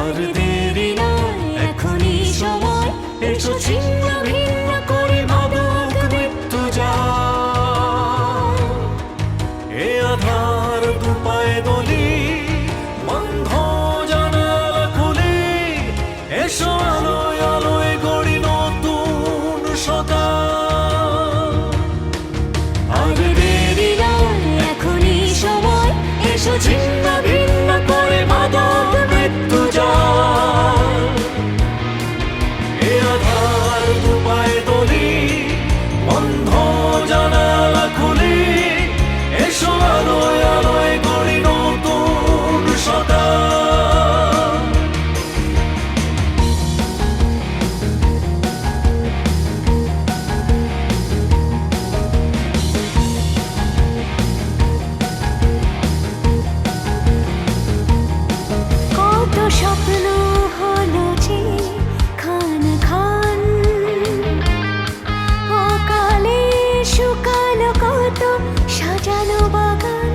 আর দেরি নয়, এখনই সময়, এসো ছিন্ন ভিন্ন করে মাদক মৃত্যু যায়। এ আধার দুপায়ে দলি, বন্ধ জানালা খুলি, এসো আলোয় আলোয় গড়ি নতুন সকাল। আর দেরি নয়, এখনই সময়, এসো ছিন্ন ভিন্ন করে মাদক মৃত্যু যায়। এ আধার দুপায়ে দলি, বন্ধ জানালা খুলি, এসো আলোয় আলোয় গড়ি নতুন সকাল। কত স্বপ্ন হলো যে খান খান, অকালে শুকালো কত সাজানো বাগান।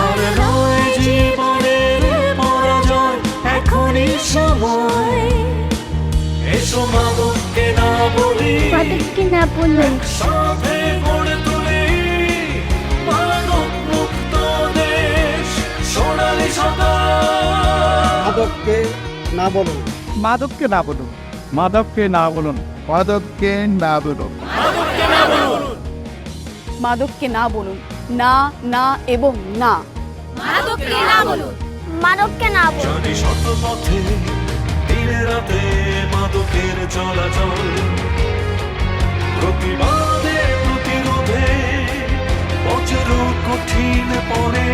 আর নয় জীবনের পরাজয়, এখনই সময়, এসো মাদককে না বলি, মাদককে না বলুন, সাথে গড়ে তুলি মাদক মুক্ত দেশ, সোনালী সকাল। মাদককে না বলুন, মাদককে না বলুন, মাদককে না বলুন, মাদককে না বলুন, মাদককে না বলুন, মাদককে না বলুন, না না এবং না। মাদককে না বলুন, মাদককে না বলুন। জানি শত পথে দিনে রাতে মাদকের চলাচল, প্রতিবাদে প্রতিরোধে বজ্র কঠিন পরে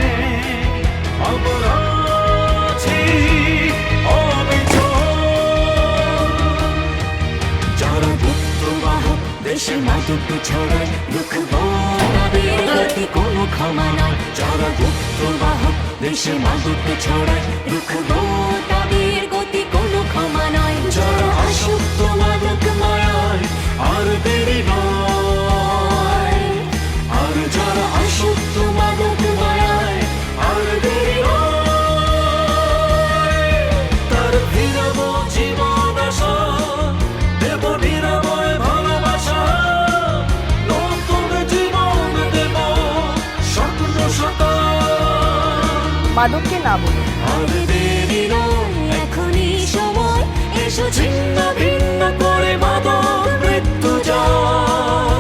আমরা আছি অবিচল। যারা গুপ্ত বাহক দেশে মাদক ছড়ায়, রুখবো তাদের গতি কোনো ক্ষমা নয়। যারা গুপ্ত বাহক দেশে মাদক ছড়ায়, রুখবো তাদের গতি কোনো ক্ষমা নয়। যারা আসক্ত মাদক মায়ায়, আর দেরি নয়। আর যারা আসক্ত মাদক মায়ায়, আর দেরি নয়। তার ফিরাবো জীবন আশা, দেব নিরাময় ভালোবাসা, নতুন জীবন দেব স্বপ্ন সকাল। মাদককে না বলুন। আর দেরি নয়, এখনই সময়, এসো ছিন্ন ভিন্ন করে মাদক মৃত্যু যায়।